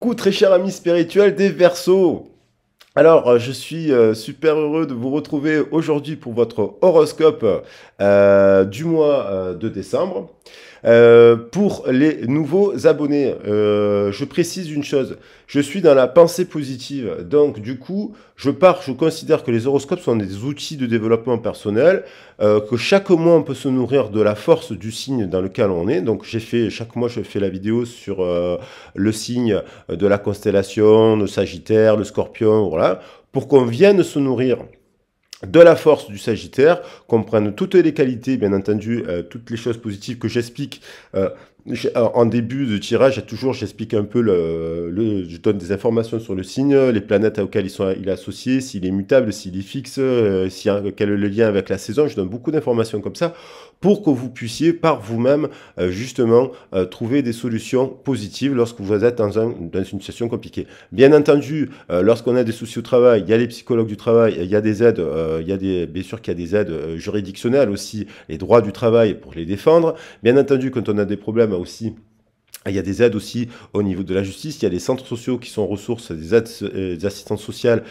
Coucou très cher ami spirituel des Verseaux. Alors, je suis super heureux de vous retrouver aujourd'hui pour votre horoscope du mois de décembre. Pour les nouveaux abonnés, je précise une chose, je suis dans la pensée positive, donc du coup, je considère que les horoscopes sont des outils de développement personnel, que chaque mois on peut se nourrir de la force du signe dans lequel on est, donc chaque mois je fais la vidéo sur le signe de la constellation, le Sagittaire, le Scorpion, voilà, pour qu'on vienne se nourrir de la force du Sagittaire, qu'on prenne toutes les qualités, bien entendu, toutes les choses positives que j'explique en début de tirage. J'explique un peu, je donne des informations sur le signe, les planètes auxquelles il est associé, s'il est mutable, s'il est fixe, quel est le lien avec la saison. Je donne beaucoup d'informations comme ça pour que vous puissiez par vous-même justement trouver des solutions positives lorsque vous êtes dans une situation compliquée. Bien entendu, lorsqu'on a des soucis au travail, il y a les psychologues du travail, il y a des aides, bien sûr qu'il y a des aides juridictionnelles aussi, les droits du travail pour les défendre. Bien entendu, quand on a des problèmes aussi, il y a des aides aussi au niveau de la justice, il y a des centres sociaux qui sont ressources, des aides, des assistantes sociales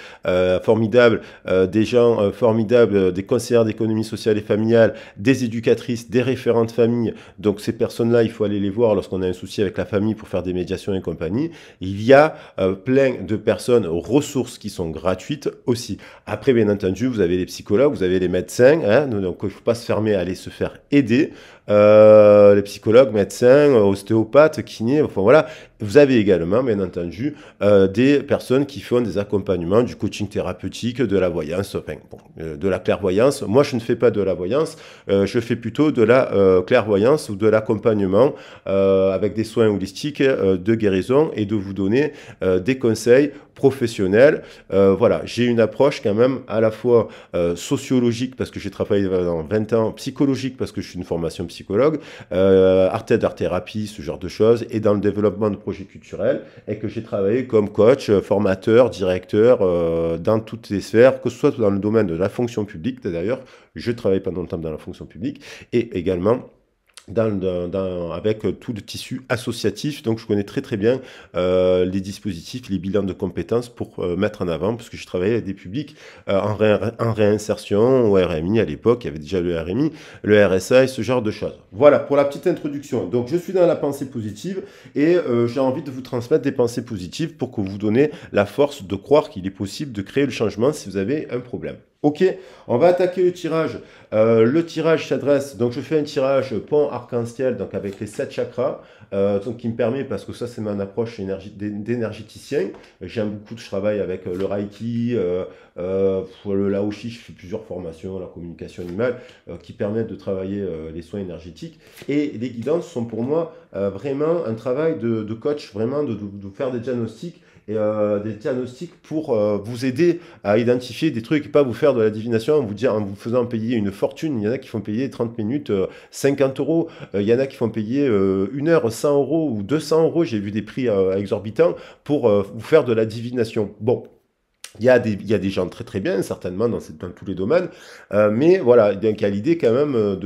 formidables, des gens formidables, des conseillères d'économie sociale et familiale, des éducatrices, des référentes famille. Donc ces personnes-là, il faut aller les voir lorsqu'on a un souci avec la famille pour faire des médiations et compagnie. Il y a plein de personnes ressources qui sont gratuites aussi. Après, bien entendu, vous avez les psychologues, vous avez les médecins, hein, donc il ne faut pas se fermer à aller se faire aider. Les psychologues, médecins, ostéopathes, kinés, enfin voilà. Vous avez également, bien entendu, des personnes qui font des accompagnements, du coaching thérapeutique, de la voyance, enfin, bon, de la clairvoyance. Moi, je ne fais pas de la voyance, je fais plutôt de la clairvoyance ou de l'accompagnement avec des soins holistiques de guérison et de vous donner des conseils professionnels. Voilà, j'ai une approche quand même à la fois sociologique parce que j'ai travaillé pendant 20 ans, psychologique parce que je suis une formation psychologue, art-thérapie, ce genre de choses, et dans le développement de projets culturels, et que j'ai travaillé comme coach, formateur, directeur, dans toutes les sphères, que ce soit dans le domaine de la fonction publique, d'ailleurs, je travaille pendant longtemps dans la fonction publique, et également avec tout le tissu associatif. Donc je connais très très bien les dispositifs, les bilans de compétences pour mettre en avant, parce que je travaillais avec des publics en réinsertion, au RMI à l'époque, il y avait déjà le RMI, le RSA et ce genre de choses. Voilà pour la petite introduction. Donc je suis dans la pensée positive et j'ai envie de vous transmettre des pensées positives pour que vous donnez la force de croire qu'il est possible de créer le changement si vous avez un problème. Ok, on va attaquer le tirage. Le tirage s'adresse, donc je fais un tirage pont arc-en-ciel, donc avec les 7 chakras, donc qui me permet, parce que ça c'est mon approche d'énergéticien, j'aime beaucoup, je travaille avec le Reiki, pour le Laoshi, je fais plusieurs formations, la communication animale, qui permettent de travailler les soins énergétiques, et les guidances sont pour moi vraiment un travail de coach, vraiment de faire des diagnostics, et des diagnostics pour vous aider à identifier des trucs et pas vous faire de la divination en vous faisant payer une fortune. Il y en a qui font payer 30 minutes 50 euros. Il y en a qui font payer une heure 100 euros ou 200 euros. J'ai vu des prix exorbitants pour vous faire de la divination. Bon. Il y a des gens très très bien, certainement, dans tous les domaines, mais voilà, donc il y a l'idée quand même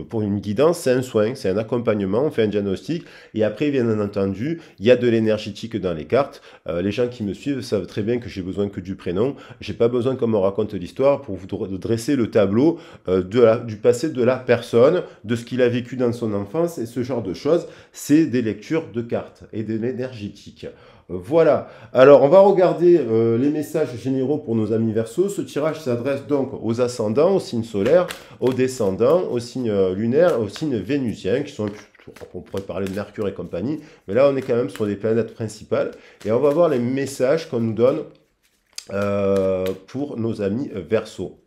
pour une guidance, c'est un soin, c'est un accompagnement, on fait un diagnostic, et après, bien entendu, il y a de l'énergétique dans les cartes. Les gens qui me suivent savent très bien que j'ai besoin que du prénom, j'ai pas besoin qu'on me raconte l'histoire pour vous dresser le tableau du passé de la personne, de ce qu'il a vécu dans son enfance, et ce genre de choses, c'est des lectures de cartes et de l'énergétique. Voilà. Alors, on va regarder les messages généraux pour nos amis Verseaux. Ce tirage s'adresse donc aux ascendants, aux signes solaires, aux descendants, aux signes lunaires, aux signes vénusiens, qui sont, on pourrait parler de Mercure et compagnie, mais là, on est quand même sur les planètes principales. Et on va voir les messages qu'on nous donne pour nos amis Verseaux.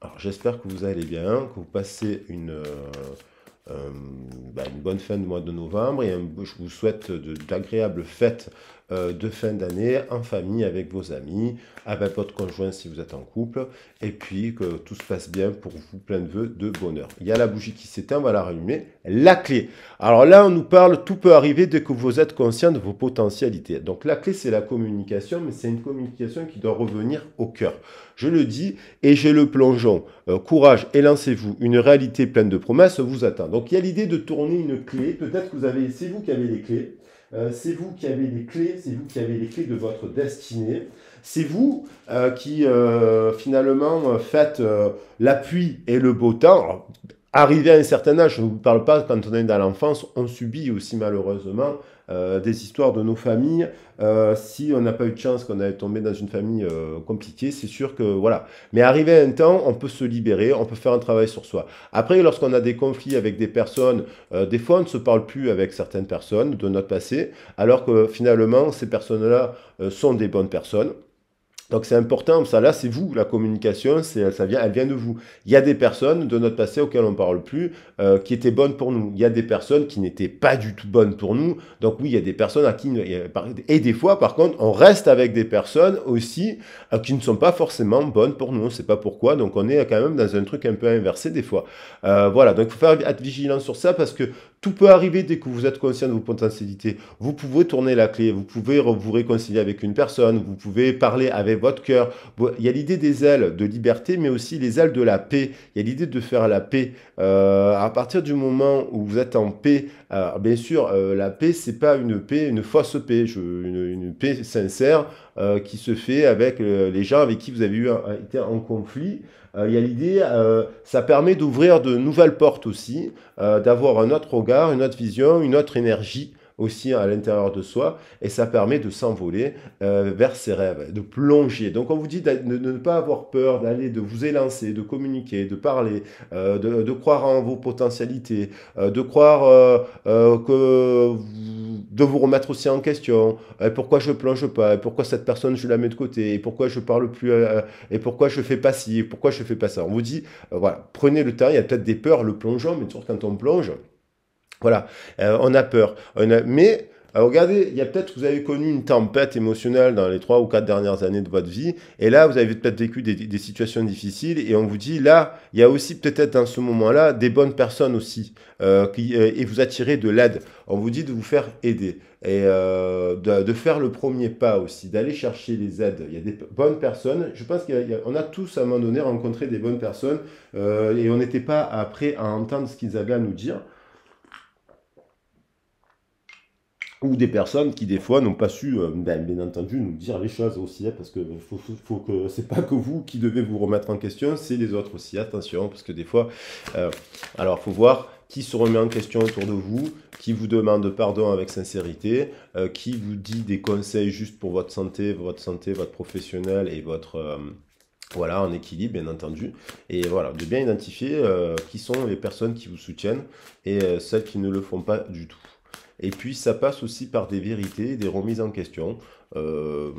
Alors, j'espère que vous allez bien, que vous passez une bonne fin de mois de novembre et je vous souhaite d'agréables fêtes de fin d'année en famille avec vos amis, avec votre conjoint si vous êtes en couple, et puis que tout se passe bien pour vous, plein de vœux de bonheur. Il y a la bougie qui s'éteint, on va la rallumer. La clé. Alors là, on nous parle, tout peut arriver dès que vous êtes conscient de vos potentialités. Donc la clé, c'est la communication, mais c'est une communication qui doit revenir au cœur. Je le dis et j'ai le plongeon. Courage et lancez-vous. Une réalité pleine de promesses vous attend. Donc il y a l'idée de tourner une clé. Peut-être que c'est vous qui avez les clés. C'est vous qui avez les clés, c'est vous qui avez les clés de votre destinée. C'est vous qui finalement faites l'appui et le beau temps. Alors, arrivé à un certain âge, je ne vous parle pas quand on est dans l'enfance, on subit aussi malheureusement des histoires de nos familles. Si on n'a pas eu de chance, qu'on est tombé dans une famille compliquée, c'est sûr que voilà. Mais arrivé à un temps, on peut se libérer, on peut faire un travail sur soi. Après, lorsqu'on a des conflits avec des personnes, des fois on ne se parle plus avec certaines personnes de notre passé, alors que finalement ces personnes-là sont des bonnes personnes. Donc c'est important, ça là c'est vous, la communication, elle vient de vous. Il y a des personnes de notre passé auxquelles on ne parle plus, qui étaient bonnes pour nous. Il y a des personnes qui n'étaient pas du tout bonnes pour nous. Donc oui, il y a des personnes à qui... Et des fois, par contre, on reste avec des personnes aussi qui ne sont pas forcément bonnes pour nous. On ne sait pas pourquoi, donc on est quand même dans un truc un peu inversé des fois. Voilà, donc il faut être vigilant sur ça parce que tout peut arriver dès que vous êtes conscient de vos potentialités. Vous pouvez tourner la clé, vous pouvez vous réconcilier avec une personne, vous pouvez parler avec votre cœur. Il y a l'idée des ailes de liberté, mais aussi les ailes de la paix. Il y a l'idée de faire la paix. À partir du moment où vous êtes en paix, bien sûr, la paix, c'est pas une paix, une fausse paix, une paix sincère qui se fait avec les gens avec qui vous avez été en conflit. Il y a l'idée, ça permet d'ouvrir de nouvelles portes aussi, d'avoir un autre regard, une autre vision, une autre énergie aussi à l'intérieur de soi, et ça permet de s'envoler vers ses rêves, de plonger. Donc on vous dit de ne pas avoir peur, d'aller, de vous élancer, de communiquer, de parler, de croire en vos potentialités, de croire de vous remettre aussi en question. Pourquoi je plonge pas? Pourquoi cette personne je la mets de côté? Et pourquoi je parle plus? Et pourquoi je fais pas ci? Et pourquoi je fais pas ça? On vous dit, voilà, prenez le temps. Il y a peut-être des peurs, le plongeon, mais toujours quand on plonge. Voilà, on a peur. Mais regardez, il y a peut-être que vous avez connu une tempête émotionnelle dans les 3 ou 4 dernières années de votre vie, et là, vous avez peut-être vécu des situations difficiles, et on vous dit, là, il y a aussi peut-être dans ce moment-là des bonnes personnes aussi, et vous attirez de l'aide. On vous dit de vous faire aider, et de faire le premier pas aussi, d'aller chercher les aides. Il y a des bonnes personnes, je pense qu'on a tous à un moment donné rencontré des bonnes personnes, et on n'était pas prêt à entendre ce qu'ils avaient à nous dire. Ou des personnes qui des fois n'ont pas su, bien entendu, nous dire les choses aussi, hein, parce que faut que c'est pas que vous qui devez vous remettre en question, c'est les autres aussi. Attention, parce que des fois, alors faut voir qui se remet en question autour de vous, qui vous demande pardon avec sincérité, qui vous dit des conseils juste pour votre santé, votre professionnel et votre voilà, en équilibre, bien entendu. Et voilà, de bien identifier qui sont les personnes qui vous soutiennent et celles qui ne le font pas du tout. Et puis ça passe aussi par des vérités, des remises en question. Euh,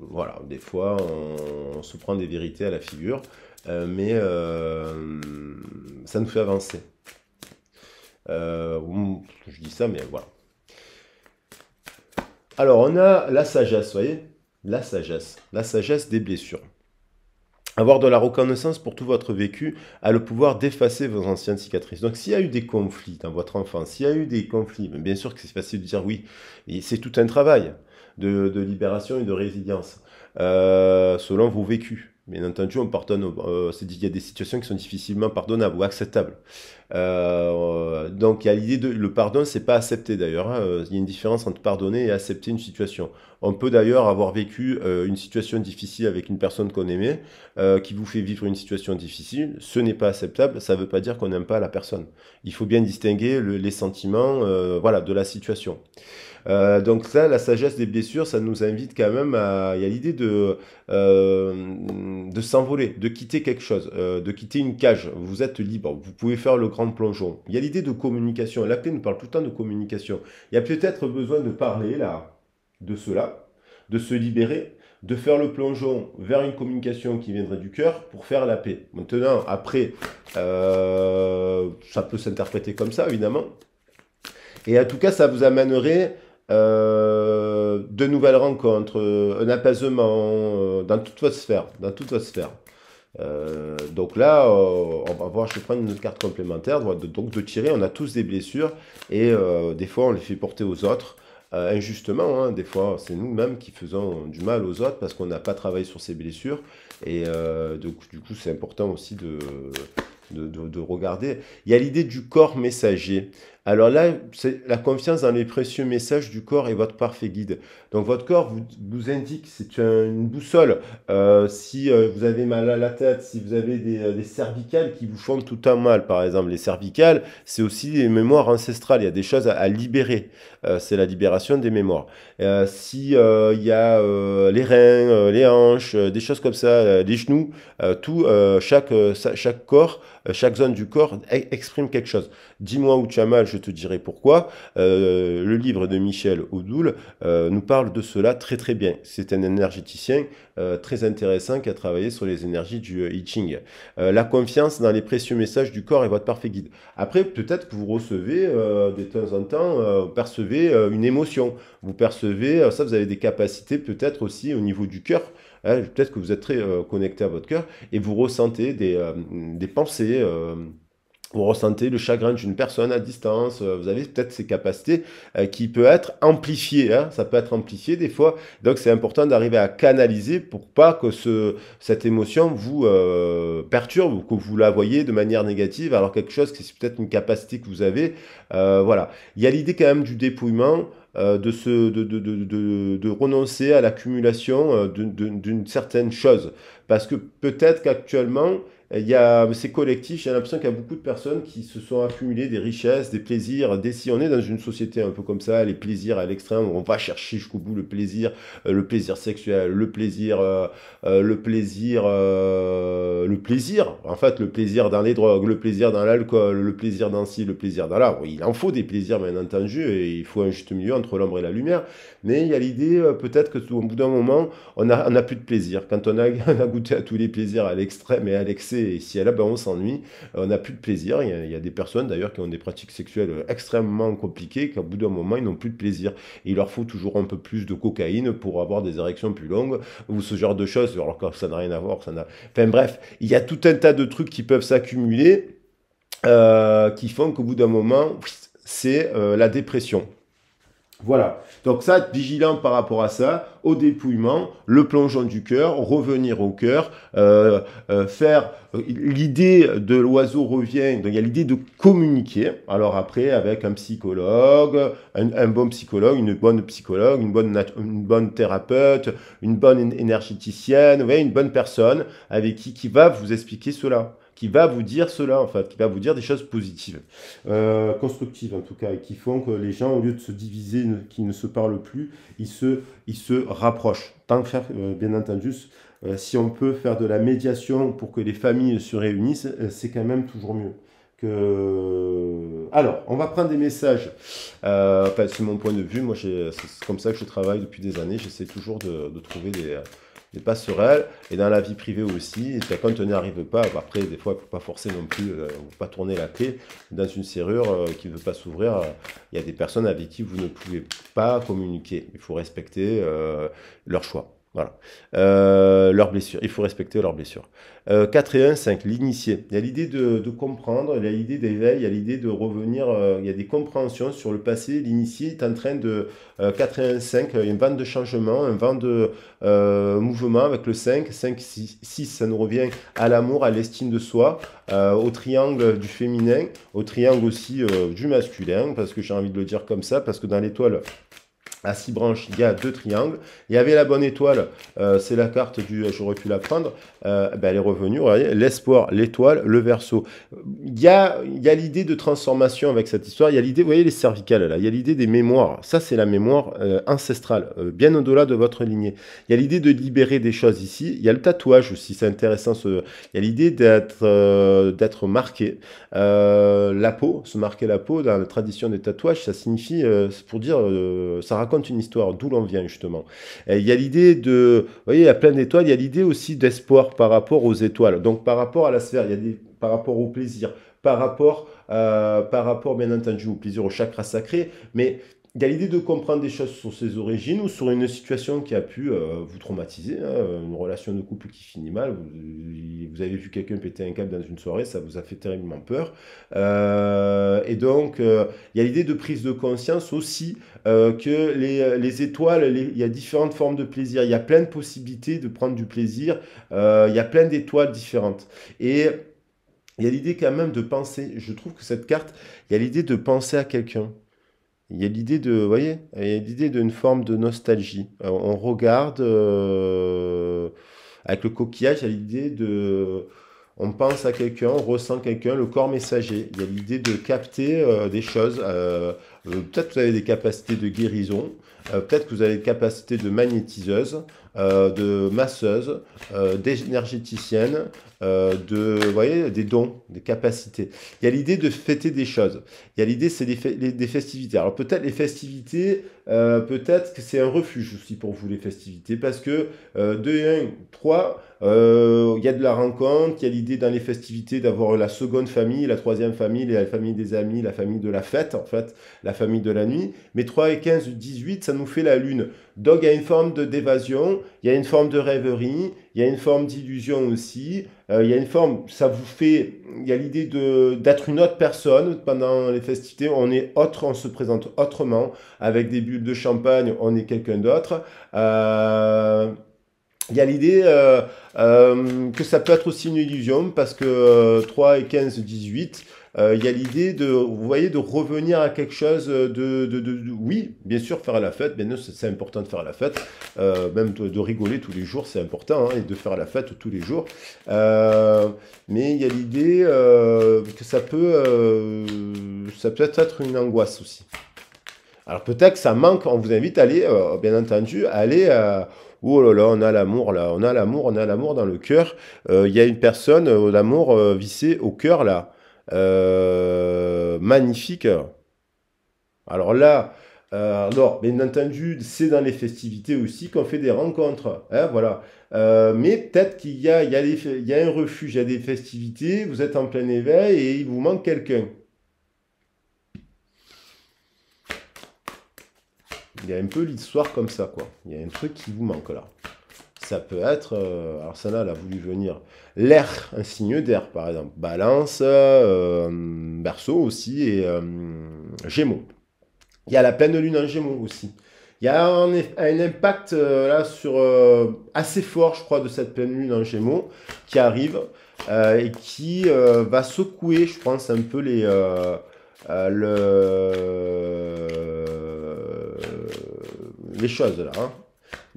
voilà, des fois on se prend des vérités à la figure, mais ça nous fait avancer. Je dis ça, mais voilà. Alors on a la sagesse, vous voyez? La sagesse des blessures. Avoir de la reconnaissance pour tout votre vécu a le pouvoir d'effacer vos anciennes cicatrices. Donc s'il y a eu des conflits dans votre enfance, s'il y a eu des conflits, bien sûr que c'est facile de dire oui, et c'est tout un travail de libération et de résilience selon vos vécus. Bien entendu, on pardonne, il y a des situations qui sont difficilement pardonnables ou acceptables. Donc il y a l'idée de le pardon, c'est pas accepter d'ailleurs, hein. Il y a une différence entre pardonner et accepter une situation. On peut d'ailleurs avoir vécu une situation difficile avec une personne qu'on aimait, qui vous fait vivre une situation difficile. Ce n'est pas acceptable, ça ne veut pas dire qu'on n'aime pas la personne. Il faut bien distinguer les sentiments voilà, de la situation. Donc ça, la sagesse des blessures, ça nous invite quand même à... Il y a l'idée de s'envoler, de quitter quelque chose, de quitter une cage. Vous êtes libre, vous pouvez faire le grand plongeon. Il y a l'idée de communication. La clé nous parle tout le temps de communication. Il y a peut-être besoin de parler là, de cela, de se libérer, de faire le plongeon vers une communication qui viendrait du cœur pour faire la paix. Maintenant, après, ça peut s'interpréter comme ça, évidemment. Et en tout cas, ça vous amènerait de nouvelles rencontres, un apaisement dans toute votre sphère, donc là, on va voir, je vais prendre une carte complémentaire, donc de tirer, on a tous des blessures, et des fois on les fait porter aux autres, injustement, hein, des fois c'est nous-mêmes qui faisons du mal aux autres parce qu'on n'a pas travaillé sur ces blessures, et du coup c'est important aussi de regarder. Il y a l'idée du corps messager. Alors là, c'est la confiance dans les précieux messages du corps et votre parfait guide. Donc votre corps vous indique, c'est une boussole. Si vous avez mal à la tête, si vous avez des cervicales qui vous font tout un mal, par exemple, les cervicales, c'est aussi des mémoires ancestrales. Il y a des choses à libérer. C'est la libération des mémoires. Si il y a les reins, les hanches, des choses comme ça, les genoux, chaque corps, chaque zone du corps exprime quelque chose. Dis-moi où tu as mal, je te dirai pourquoi. Le livre de Michel Odoul nous parle de cela très très bien. C'est un énergéticien très intéressant qui a travaillé sur les énergies du I Ching. La confiance dans les précieux messages du corps est votre parfait guide. Après, peut-être que vous recevez de temps en temps, vous percevez une émotion. Vous percevez, ça vous avez des capacités peut-être aussi au niveau du cœur. Peut-être que vous êtes très connecté à votre cœur et vous ressentez des pensées. Vous ressentez le chagrin d'une personne à distance, vous avez peut-être ces capacités qui peuvent être amplifiées, hein, ça peut être amplifié des fois, donc c'est important d'arriver à canaliser pour pas que cette émotion vous perturbe ou que vous la voyez de manière négative, alors quelque chose qui c'est peut-être une capacité que vous avez, voilà. Il y a l'idée quand même du dépouillement, de renoncer à l'accumulation d'une certaine chose, parce que peut-être qu'actuellement, c'est collectif, j'ai l'impression qu'il y a beaucoup de personnes qui se sont accumulées des richesses, des plaisirs, si on est dans une société un peu comme ça, les plaisirs à l'extrême, où on va chercher jusqu'au bout le plaisir sexuel, le plaisir, en fait, le plaisir dans les drogues, le plaisir dans l'alcool, le plaisir dans ci, le plaisir dans là. Oui, il en faut des plaisirs, bien entendu, et il faut un juste milieu entre l'ombre et la lumière, mais il y a l'idée, peut-être qu'au bout d'un moment, on a plus de plaisir. Quand on a goûté à tous les plaisirs à l'extrême et à l'excès, et si là, ben, on s'ennuie, on n'a plus de plaisir. Il y a des personnes d'ailleurs qui ont des pratiques sexuelles extrêmement compliquées, qu'au bout d'un moment, ils n'ont plus de plaisir. Et il leur faut toujours un peu plus de cocaïne pour avoir des érections plus longues, ou ce genre de choses, alors que ça n'a rien à voir. Enfin bref, il y a tout un tas de trucs qui peuvent s'accumuler, qui font qu'au bout d'un moment, c'est la dépression. Voilà, donc ça, être vigilant par rapport à ça, au dépouillement, le plongeon du cœur, revenir au cœur, faire l'idée de l'oiseau revient, donc il y a l'idée de communiquer, alors après avec un psychologue, un bon psychologue, une bonne thérapeute, une bonne énergéticienne, ouais, une bonne personne avec qui va vous expliquer cela, qui va vous dire cela en fait, qui va vous dire des choses positives, constructives en tout cas, et qui font que les gens, au lieu de se diviser, qui ne se parlent plus, ils se rapprochent. Tant que faire, bien entendu, si on peut faire de la médiation pour que les familles se réunissent, c'est quand même toujours mieux. Alors, on va prendre des messages. Enfin, c'est mon point de vue. Moi, c'est comme ça que je travaille depuis des années. J'essaie toujours de trouver des passerelles, et dans la vie privée aussi. Et quand on n'y arrive pas, après, des fois, il ne faut pas forcer non plus, il ne faut pas tourner la clé dans une serrure qui ne veut pas s'ouvrir. Il y a des personnes avec qui vous ne pouvez pas communiquer. Il faut respecter leur choix. Voilà. Leurs blessures. Il faut respecter leurs blessures. 4 et 1, 5, l'initié. Il y a l'idée de comprendre, il y a l'idée d'éveil, il y a l'idée de revenir, il y a des compréhensions sur le passé. L'initié est en train de 4 et 1, 5, il y a une vente de changement, un vent de mouvement avec le 5, 5, 6, ça nous revient à l'amour, à l'estime de soi, au triangle du féminin, au triangle aussi du masculin, parce que j'ai envie de le dire comme ça, parce que dans l'étoile à 6 branches, il y a 2 triangles. Il y avait la bonne étoile, c'est la carte du... J'aurais pu la prendre. Ben, elle est revenue, vous voyez, l'espoir, l'étoile, le verso. Il y a l'idée de transformation avec cette histoire. Il y a l'idée, vous voyez les cervicales là, il y a l'idée des mémoires. Ça, c'est la mémoire ancestrale, bien au-delà de votre lignée. Il y a l'idée de libérer des choses ici. Il y a le tatouage aussi, c'est intéressant. Il y a l'idée d'être marqué. La peau, se marquer la peau, dans la tradition des tatouages, ça signifie, c'est pour dire, ça raconte une histoire, d'où l'on vient justement. Et il y a l'idée de, vous voyez, il y a plein d'étoiles, il y a l'idée aussi d'espoir par rapport aux étoiles, donc par rapport à la sphère, par rapport au plaisir, par rapport bien entendu au plaisir, au chakra sacré, mais il y a l'idée de comprendre des choses sur ses origines ou sur une situation qui a pu vous traumatiser, hein, une relation de couple qui finit mal, vous avez vu quelqu'un péter un câble dans une soirée, ça vous a fait terriblement peur. Et donc, il y a l'idée de prise de conscience aussi que les étoiles, il y a différentes formes de plaisir, il y a plein de possibilités de prendre du plaisir, il y a plein d'étoiles différentes. Et Il y a l'idée quand même de penser, je trouve que cette carte, il y a l'idée de penser à quelqu'un. Il y a l'idée de, vous voyez, il y a l'idée d'une forme de nostalgie. On regarde avec le coquillage, il y a l'idée de, on pense à quelqu'un, on ressent quelqu'un, le corps messager. Il y a l'idée de capter des choses. Peut-être que vous avez des capacités de guérison, peut-être que vous avez des capacités de magnétiseuse, de masseuse, d'énergéticienne, vous voyez, des dons, des capacités. Il y a l'idée de fêter des choses. Il y a l'idée, c'est des festivités. Alors peut-être les festivités, peut-être que c'est un refuge aussi pour vous, les festivités, parce que 2, 1, 3, il y a de la rencontre, il y a l'idée dans les festivités d'avoir la seconde famille, la troisième famille, la famille des amis, la famille de la fête, en fait, la famille de la nuit. Mais 3 et 15, 18, ça nous fait la lune. Donc il y a une forme d'évasion, il y a une forme de rêverie, il y a une forme d'illusion aussi. Il y a une forme, ça vous fait, il y a l'idée d'être une autre personne pendant les festivités. On est autre, on se présente autrement. Avec des bulles de champagne, on est quelqu'un d'autre. Il y a l'idée que ça peut être aussi une illusion parce que 3 et 15, 18, il y a l'idée de, vous voyez, de revenir à quelque chose oui, bien sûr, faire la fête, bien sûr, c'est important de faire la fête, même de rigoler tous les jours, c'est important, hein, et de faire la fête tous les jours. Mais il y a l'idée que ça peut être une angoisse aussi. Alors peut-être que ça manque, on vous invite à aller, bien entendu, à aller oh là là, on a l'amour là, on a l'amour, on a l'amour dans le cœur. Il y a une personne, l'amour vissé au cœur là. Magnifique. Alors là, alors, bien entendu, c'est dans les festivités aussi qu'on fait des rencontres. Hein, voilà. Mais peut-être il y a un refuge, il y a des festivités, vous êtes en plein éveil et il vous manque quelqu'un. Il y a un peu l'histoire comme ça, quoi. Il y a un truc qui vous manque là. Ça peut être, alors ça là, elle a voulu venir l'air, un signe d'air par exemple. Balance, Berceau aussi et Gémeaux. Il y a la pleine lune en Gémeaux aussi. Il y a un impact là sur assez fort, je crois, de cette pleine lune en Gémeaux qui arrive et qui va secouer, je pense, un peu les choses là. Hein.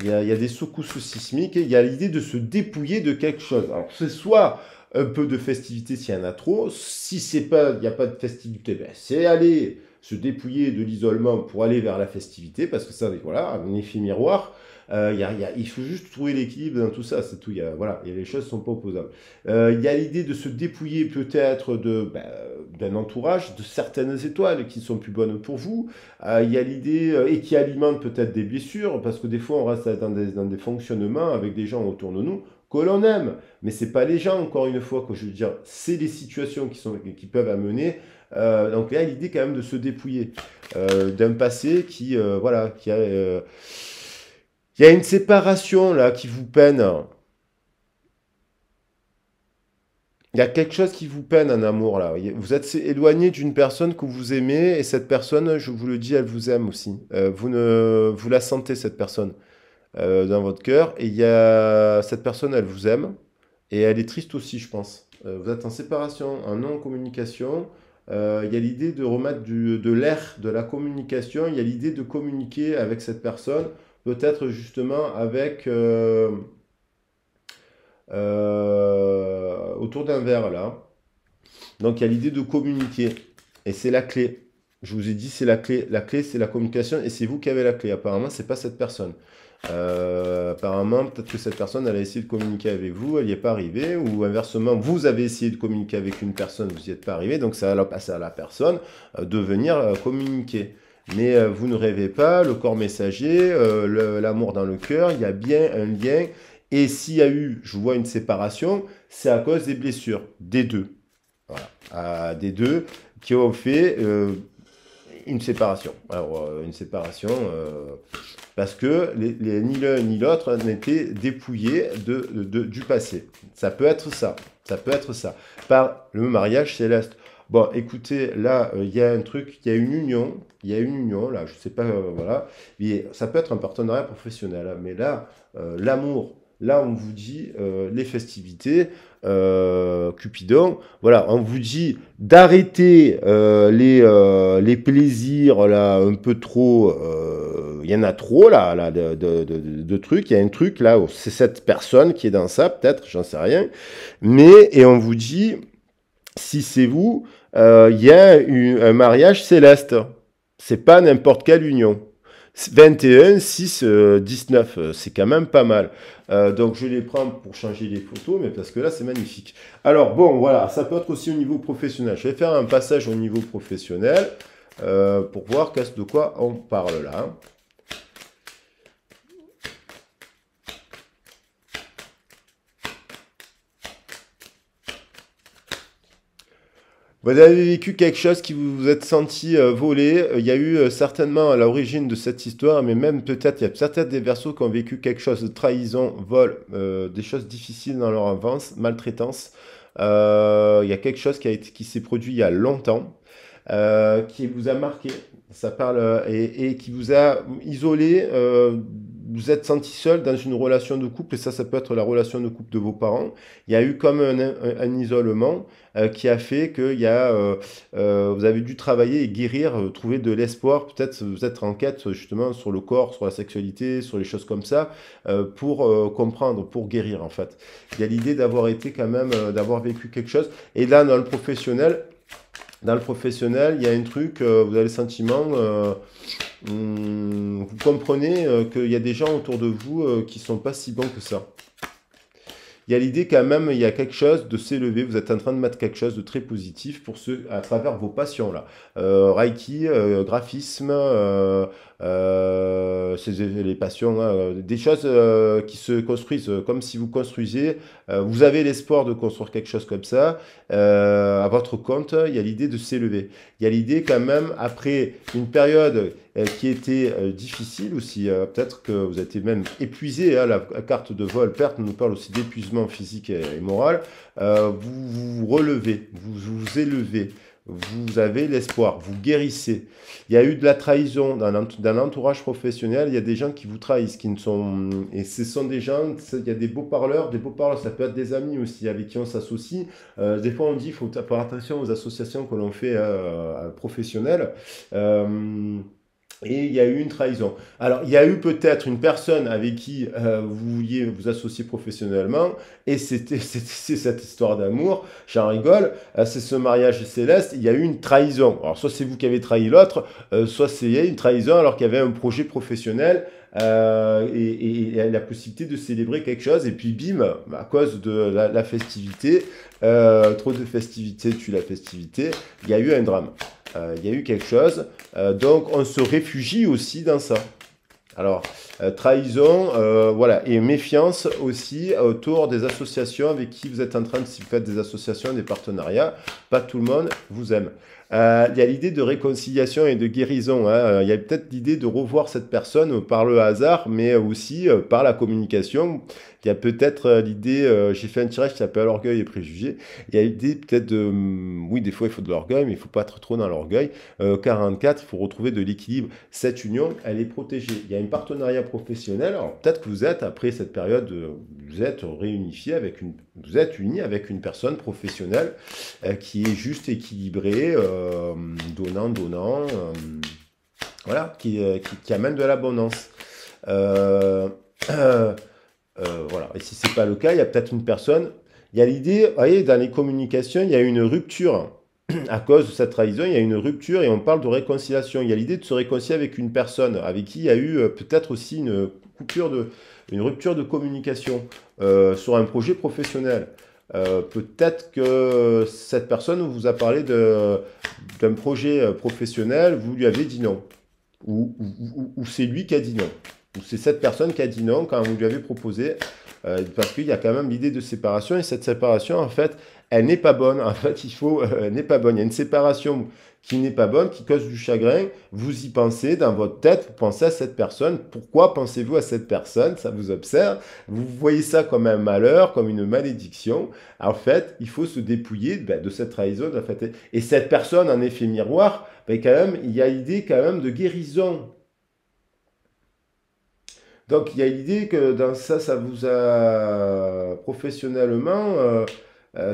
Il y a des secousses sismiques, il y a l'idée de se dépouiller de quelque chose. Alors, c'est soit un peu de festivité s'il y en a trop, si c'est pas, il n'y a pas de festivité, ben, c'est aller se dépouiller de l'isolement pour aller vers la festivité, parce que ça, voilà, un effet miroir. Il faut juste trouver l'équilibre dans tout ça, c'est tout. Voilà, et les choses ne sont pas opposables. Il y a l'idée de se dépouiller peut-être d'un entourage, de certaines étoiles qui sont plus bonnes pour vous. Il y a l'idée, et qui alimente peut-être des blessures, parce que des fois on reste dans des fonctionnements avec des gens autour de nous que l'on aime. Mais c'est pas les gens, encore une fois, que je veux dire, c'est les situations qui peuvent amener. Donc là, l'idée quand même de se dépouiller d'un passé voilà, il y a une séparation là qui vous peine. Il y a quelque chose qui vous peine en amour là. Vous êtes éloigné d'une personne que vous aimez et cette personne, je vous le dis, elle vous aime aussi. Vous la sentez cette personne dans votre cœur et cette personne, elle vous aime et elle est triste aussi, je pense. Vous êtes en séparation, en non-communication. Il y a l'idée de remettre de l'air, de la communication. Il y a l'idée de communiquer avec cette personne, peut-être justement avec autour d'un verre là. Donc il y a l'idée de communiquer. Et c'est la clé. Je vous ai dit, c'est la clé. La clé, c'est la communication et c'est vous qui avez la clé. Apparemment, c'est pas cette personne. Apparemment, peut-être que cette personne, elle a essayé de communiquer avec vous, elle n'y est pas arrivée. Ou inversement, vous avez essayé de communiquer avec une personne, vous n'y êtes pas arrivé. Donc ça va passer à la personne de venir communiquer. Mais vous ne rêvez pas, le corps messager, l'amour dans le cœur, il y a bien un lien. Et s'il y a eu, je vois une séparation, c'est à cause des blessures, des deux. Voilà. Des deux qui ont fait une séparation. Alors, une séparation parce que ni l'un ni l'autre n'étaient dépouillés du passé. Ça peut être ça. Ça peut être ça. Par le mariage céleste. Bon, écoutez, là, il y a un truc, il y a une union. Il y a une union, là, je sais pas, voilà. Ça peut être un partenariat professionnel. Hein, mais là, l'amour Là, on vous dit les festivités, Cupidon. Voilà, on vous dit d'arrêter les plaisirs là un peu trop. Il y en a trop là de trucs. Il y a un truc là, c'est cette personne qui est dans ça, peut-être, j'en sais rien. Mais et on vous dit si c'est vous, il y a un mariage céleste. C'est pas n'importe quelle union. 21, 6, 19, c'est quand même pas mal. Donc je les prends pour changer les photos, mais parce que là c'est magnifique. Alors bon, voilà, ça peut être aussi au niveau professionnel. Je vais faire un passage au niveau professionnel pour voir de quoi on parle là. Vous avez vécu quelque chose qui vous êtes senti volé. Il y a eu certainement à l'origine de cette histoire, mais même peut-être, il y a peut-être des Verseaux qui ont vécu quelque chose de trahison, vol, des choses difficiles dans leur enfance, maltraitance. Il y a quelque chose qui s'est produit il y a longtemps, qui vous a marqué. Ça parle et qui vous a isolé. Vous êtes senti seul dans une relation de couple, et ça peut être la relation de couple de vos parents. Il y a eu comme un isolement qui a fait que vous avez dû travailler et guérir, trouver de l'espoir. Peut-être vous êtes en quête justement sur le corps, sur la sexualité, sur les choses comme ça, pour comprendre, pour guérir en fait. Il y a l'idée d'avoir été quand même, d'avoir vécu quelque chose. Et là, dans le professionnel, il y a un truc, vous avez le sentiment, vous comprenez qu'il y a des gens autour de vous qui sont pas si bons que ça. Il y a l'idée quand même, il y a quelque chose de s'élever, vous êtes en train de mettre quelque chose de très positif pour ceux, à travers vos passions là. Reiki, graphisme, c'est les passions, hein, des choses qui se construisent comme si vous construisiez. Vous avez l'espoir de construire quelque chose comme ça. À votre compte, il y a l'idée de s'élever. Il y a l'idée quand même, après une période qui était difficile aussi. Peut-être que vous avez été même épuisé. Hein, la carte de vol perte nous parle aussi d'épuisement physique et moral. Vous vous relevez, vous vous élevez. Vous avez l'espoir, vous guérissez. Il y a eu de la trahison dans l'entourage professionnel. Il y a des gens qui vous trahissent, qui ne sont. Et ce sont des gens. Il y a des beaux parleurs. Des beaux parleurs, ça peut être des amis aussi avec qui on s'associe. Des fois, on dit qu'il faut faire attention aux associations que l'on fait professionnelles. Et il y a eu une trahison. Alors, il y a eu peut-être une personne avec qui vous vouliez vous associer professionnellement, et c'est cette histoire d'amour, j'en rigole, c'est ce mariage céleste, il y a eu une trahison. Alors, soit c'est vous qui avez trahi l'autre, soit c'est une trahison alors qu'il y avait un projet professionnel, et la possibilité de célébrer quelque chose, et puis bim, à cause de la festivité, trop de festivité tue la festivité, il y a eu un drame. Il y a eu quelque chose, donc on se réfugie aussi dans ça. Alors, trahison, voilà, et méfiance aussi autour des associations avec qui vous êtes en train de, si vous faites des associations, des partenariats, pas tout le monde vous aime. Il y a l'idée de réconciliation et de guérison, hein. Il y a peut-être l'idée de revoir cette personne par le hasard, mais aussi par la communication. Il y a peut-être l'idée, j'ai fait un tirage qui s'appelle Orgueil et Préjugés. Il y a l'idée peut-être de, oui, des fois il faut de l'orgueil, mais il ne faut pas être trop dans l'orgueil. 44, il faut retrouver de l'équilibre. Cette union, elle est protégée. Il y a un partenariat professionnel. Alors peut-être que vous êtes, après cette période, vous êtes réunifié avec vous êtes uni avec une personne professionnelle qui est juste équilibrée, donnant, voilà, qui amène de l'abondance. Voilà. Et si c'est pas le cas, il y a peut-être une personne. Il y a l'idée, vous voyez, dans les communications, il y a une rupture. À cause de cette trahison, il y a une rupture et on parle de réconciliation. Il y a l'idée de se réconcilier avec une personne avec qui il y a eu peut-être aussi une rupture de communication sur un projet professionnel. Peut-être que cette personne vous a parlé d'un projet professionnel, vous lui avez dit non. Ou c'est lui qui a dit non. Ou c'est cette personne qui a dit non quand vous lui avez proposé. Parce qu'il y a quand même l'idée de séparation. Et cette séparation, en fait, elle n'est pas bonne. En fait, elle n'est pas bonne. Il y a une séparation qui n'est pas bonne, qui cause du chagrin. Vous y pensez dans votre tête, vous pensez à cette personne. Pourquoi pensez-vous à cette personne? Ça vous observe. Vous voyez ça comme un malheur, comme une malédiction. En fait, il faut se dépouiller de cette trahison. En fait. Et cette personne, en effet miroir, quand même, il y a l'idée quand même de guérison. Donc il y a l'idée que dans ça, ça vous a professionnellement,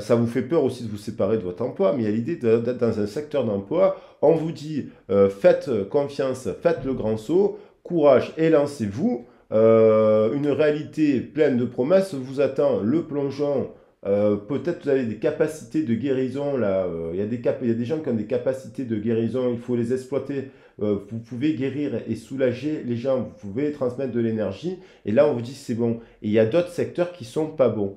ça vous fait peur aussi de vous séparer de votre emploi, mais il y a l'idée d'être dans un secteur d'emploi. On vous dit, faites confiance, faites le grand saut, courage et lancez-vous. Une réalité pleine de promesses vous attend. Le plongeon, peut-être vous avez des capacités de guérison là. Il y a des gens qui ont des capacités de guérison, il faut les exploiter. Vous pouvez guérir et soulager les gens, vous pouvez transmettre de l'énergie, et là on vous dit c'est bon. Et il y a d'autres secteurs qui sont pas bons.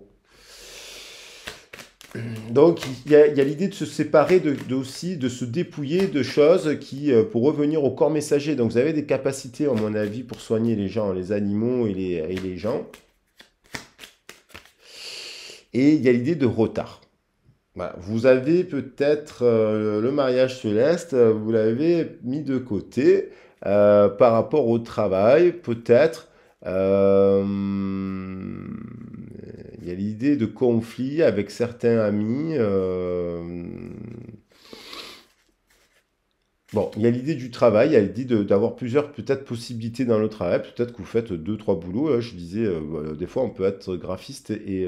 Donc il y a l'idée de se séparer aussi, de se dépouiller de choses qui, pour revenir au corps messager. Donc vous avez des capacités, à mon avis, pour soigner les gens, les animaux et les gens. Et il y a l'idée de retard. Voilà. Vous avez peut-être le mariage céleste, vous l'avez mis de côté par rapport au travail, peut-être. euh, il y a l'idée de conflit avec certains amis. Bon, il y a l'idée du travail, il y a l'idée d'avoir plusieurs peut-être possibilités dans le travail. Peut-être que vous faites deux, trois boulots. Là, je disais, voilà, des fois on peut être graphiste et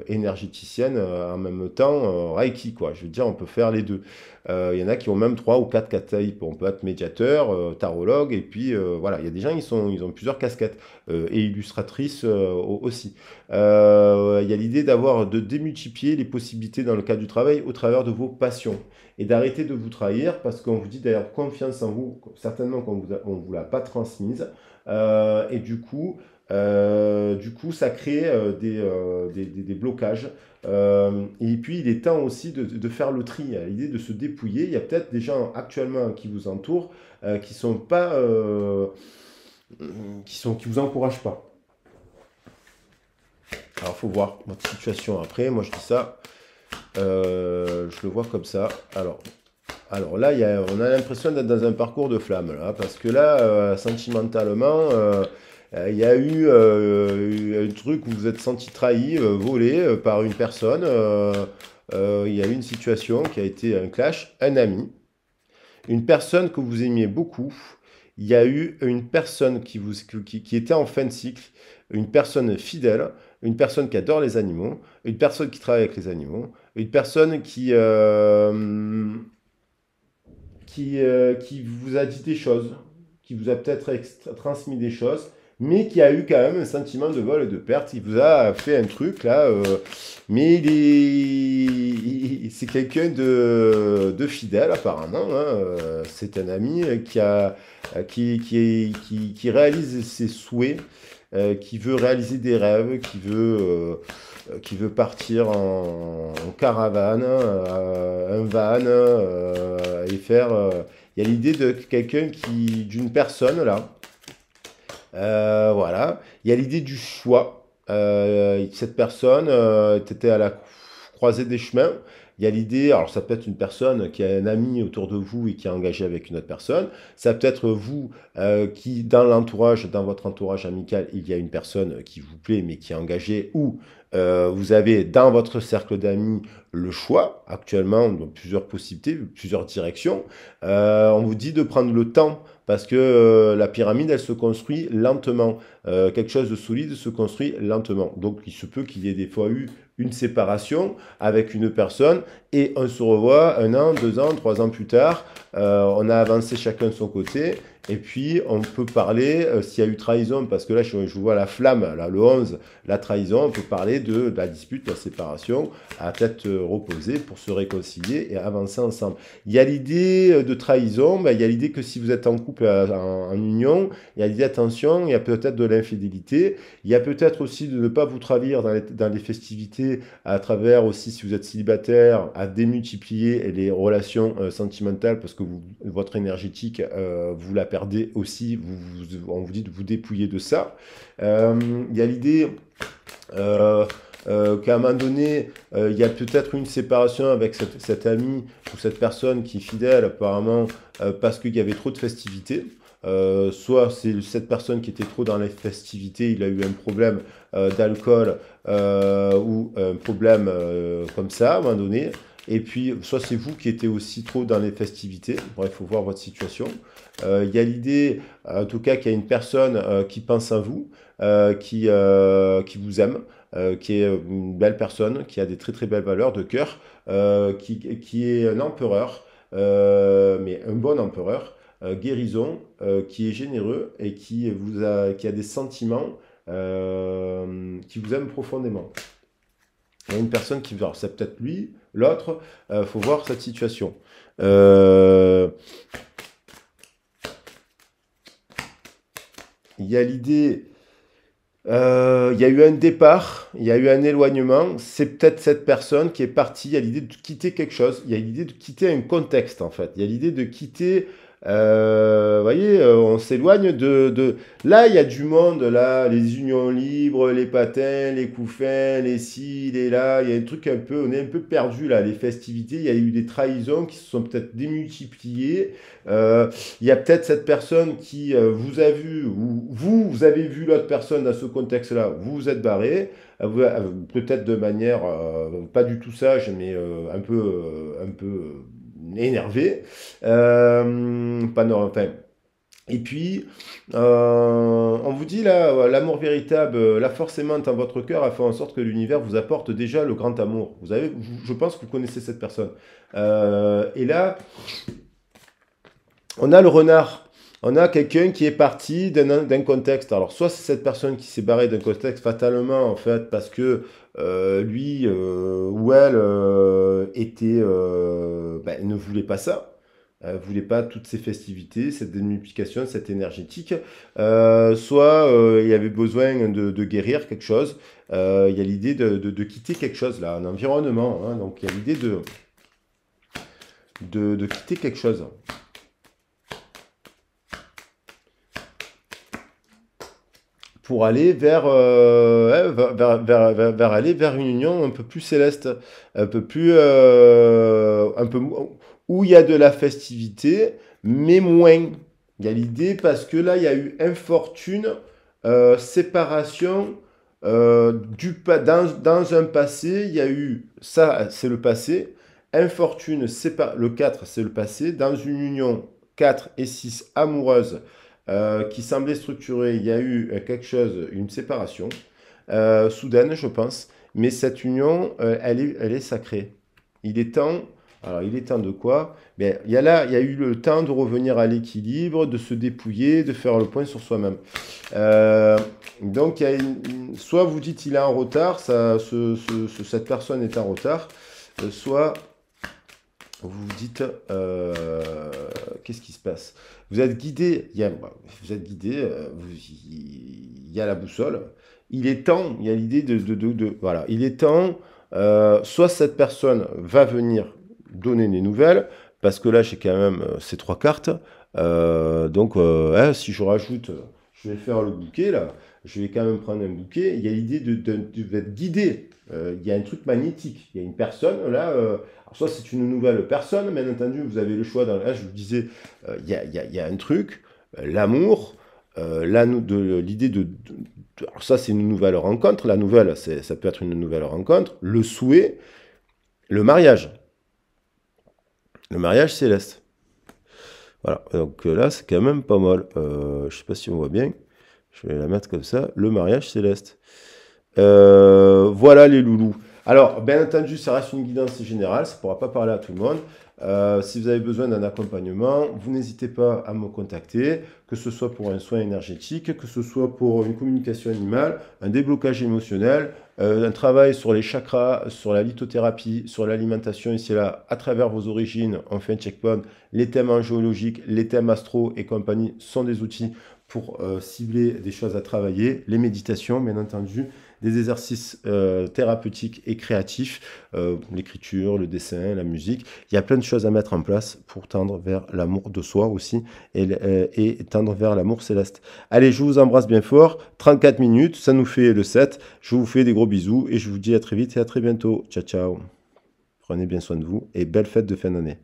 énergéticienne en même temps, Reiki, quoi. Je veux dire, on peut faire les deux. Il y en a qui ont même trois ou quatre types. On peut être médiateur, tarologue, et puis voilà, il y a des gens ils ont plusieurs casquettes et illustratrice aussi. Il y a l'idée de démultiplier les possibilités dans le cadre du travail au travers de vos passions et d'arrêter de vous trahir parce qu'on vous dit d'ailleurs confiance en vous, certainement qu'on vous l'a pas transmise. Et du coup, ça crée des blocages. Et puis, il est temps aussi de faire le tri, à l'idée de se dépouiller. Il y a peut-être des gens actuellement qui vous entourent qui sont pas, qui vous encouragent pas. Alors, il faut voir votre situation après. Moi, je dis ça. Je le vois comme ça. Alors là, on a l'impression d'être dans un parcours de flamme, là, parce que là, sentimentalement, il y a eu un truc où vous vous êtes senti trahi, volé par une personne. Il y a eu une situation qui a été un clash, un ami, une personne que vous aimiez beaucoup. Il y a eu une personne qui était en fin de cycle, une personne fidèle, une personne qui adore les animaux, une personne qui travaille avec les animaux, une personne qui vous a dit des choses, qui vous a peut-être transmis des choses, mais qui a eu quand même un sentiment de vol et de perte. Il vous a fait un truc là, mais c'est quelqu'un de fidèle apparemment, hein. C'est un ami qui réalise ses souhaits, qui veut réaliser des rêves, qui veut partir en caravane, un van, et faire. Il y a l'idée de quelqu'un d'une personne là. Voilà. Il y a l'idée du choix. Cette personne était à la croisée des chemins. Il y a l'idée, alors ça peut être une personne qui a un ami autour de vous et qui est engagé avec une autre personne. Ça peut être vous qui, dans votre entourage amical, il y a une personne qui vous plaît mais qui est engagée ou vous avez dans votre cercle d'amis le choix, actuellement, donc plusieurs possibilités, plusieurs directions. On vous dit de prendre le temps parce que la pyramide, elle se construit lentement. Quelque chose de solide se construit lentement. Donc, il se peut qu'il y ait des fois eu une séparation avec une personne et on se revoit 1 an, 2 ans, 3 ans plus tard. On a avancé chacun de son côté. Et puis, on peut parler, s'il y a eu trahison, parce que là, je vois la flamme, là, le 11, la trahison, on peut parler de la dispute, de la séparation, à tête reposée, pour se réconcilier et avancer ensemble. Il y a l'idée de trahison, il y a l'idée que si vous êtes en couple, en union, il y a l'idée, attention, il y a peut-être de l'infidélité, il y a peut-être aussi de ne pas vous trahir dans les festivités, à travers aussi, si vous êtes célibataire, à démultiplier les relations sentimentales, parce que votre énergétique, vous la perdez aussi, on vous dit de vous dépouiller de ça. Il y a l'idée qu'à un moment donné, il y a peut-être une séparation avec cet ami ou cette personne qui est fidèle apparemment parce qu'il y avait trop de festivités. Soit c'est cette personne qui était trop dans les festivités, il a eu un problème d'alcool ou un problème comme ça à un moment donné. Et puis, soit c'est vous qui étiez aussi trop dans les festivités. Bref, il faut voir votre situation. Il y a l'idée, en tout cas, qu'il y a une personne qui pense à vous, qui vous aime, qui est une belle personne, qui a des très très belles valeurs de cœur, qui est un empereur, mais un bon empereur, guérison, qui est généreux et qui a des sentiments, qui vous aime profondément. Il y a une personne qui... Alors, c'est peut-être lui, l'autre, faut voir cette situation. Il y a l'idée... il y a eu un départ, il y a eu un éloignement. C'est peut-être cette personne qui est partie. Il y a l'idée de quitter quelque chose. Il y a l'idée de quitter un contexte, en fait. Il y a l'idée de quitter... vous voyez, on s'éloigne de... Là, il y a du monde, là, les unions libres, les patins, les couffins, les ci, les là. Il y a un truc un peu... On est un peu perdu, là, les festivités. Il y a eu des trahisons qui se sont peut-être démultipliées. Il y a peut-être cette personne qui vous a vu, ou vous avez vu l'autre personne dans ce contexte-là, vous vous êtes barré, peut-être de manière pas du tout sage, mais un peu énervé. Pas normal, enfin, et puis, on vous dit là, l'amour véritable, la force aimante en votre cœur a fait en sorte que l'univers vous apporte déjà le grand amour. Je pense que vous connaissez cette personne. Et là, on a le renard. On a quelqu'un qui est parti d'un contexte. Alors, soit c'est cette personne qui s'est barrée d'un contexte fatalement, en fait, parce que lui ou elle ne voulait pas ça. Voulait pas toutes ces festivités, cette démultiplication, cette énergétique. Soit il y avait besoin de guérir quelque chose. Il y a l'idée de quitter quelque chose, là, un environnement. Hein, donc, il y a l'idée de quitter quelque chose. Pour aller aller vers une union un peu plus céleste, un peu plus, où il y a de la festivité, mais moins. Il y a l'idée parce que là, il y a eu infortune, séparation, dans un passé, il y a eu, ça c'est le passé, infortune, le 4 c'est le passé, dans une union 4 et 6 amoureuse, qui semblait structurée, il y a eu quelque chose, une séparation, soudaine, je pense, mais cette union, elle est sacrée. Il est temps, alors il est temps de quoi? Mais il y a eu le temps de revenir à l'équilibre, de se dépouiller, de faire le point sur soi-même. Donc, soit vous dites il est en retard, cette personne est en retard, soit vous vous dites, qu'est-ce qui se passe? Vous êtes guidé, il y a la boussole. Il est temps, il y a l'idée voilà, il est temps, soit cette personne va venir donner des nouvelles, parce que là, j'ai quand même ces 3 cartes. Donc, si je rajoute, je vais faire le bouquet, là, je vais quand même prendre un bouquet. Il y a l'idée d'être guidé. Il y a un truc magnétique. Il y a une personne, là, alors soit c'est une nouvelle personne, bien entendu, vous avez le choix. Là, je vous disais, il y a un truc, l'amour, l'idée alors ça, c'est une nouvelle rencontre. La nouvelle, ça peut être une nouvelle rencontre. Le souhait, le mariage. Le mariage céleste. Voilà, donc là, c'est quand même pas mal. Je sais pas si on voit bien. Je vais la mettre comme ça. Le mariage céleste. Voilà les loulous. Alors, bien entendu, ça reste une guidance générale. Ça ne pourra pas parler à tout le monde. Si vous avez besoin d'un accompagnement, vous n'hésitez pas à me contacter, que ce soit pour un soin énergétique, que ce soit pour une communication animale, un déblocage émotionnel, un travail sur les chakras, sur la lithothérapie, sur l'alimentation ici et là, à travers vos origines. On fait un checkpoint. Les thèmes géologiques, les thèmes astro et compagnie sont des outils pour cibler des choses à travailler. Les méditations, bien entendu, des exercices thérapeutiques et créatifs, l'écriture, le dessin, la musique. Il y a plein de choses à mettre en place pour tendre vers l'amour de soi aussi et tendre vers l'amour céleste. Allez, je vous embrasse bien fort. 34 minutes, ça nous fait le 7. Je vous fais des gros bisous et je vous dis à très vite et à très bientôt. Ciao, ciao. Prenez bien soin de vous et belle fête de fin d'année.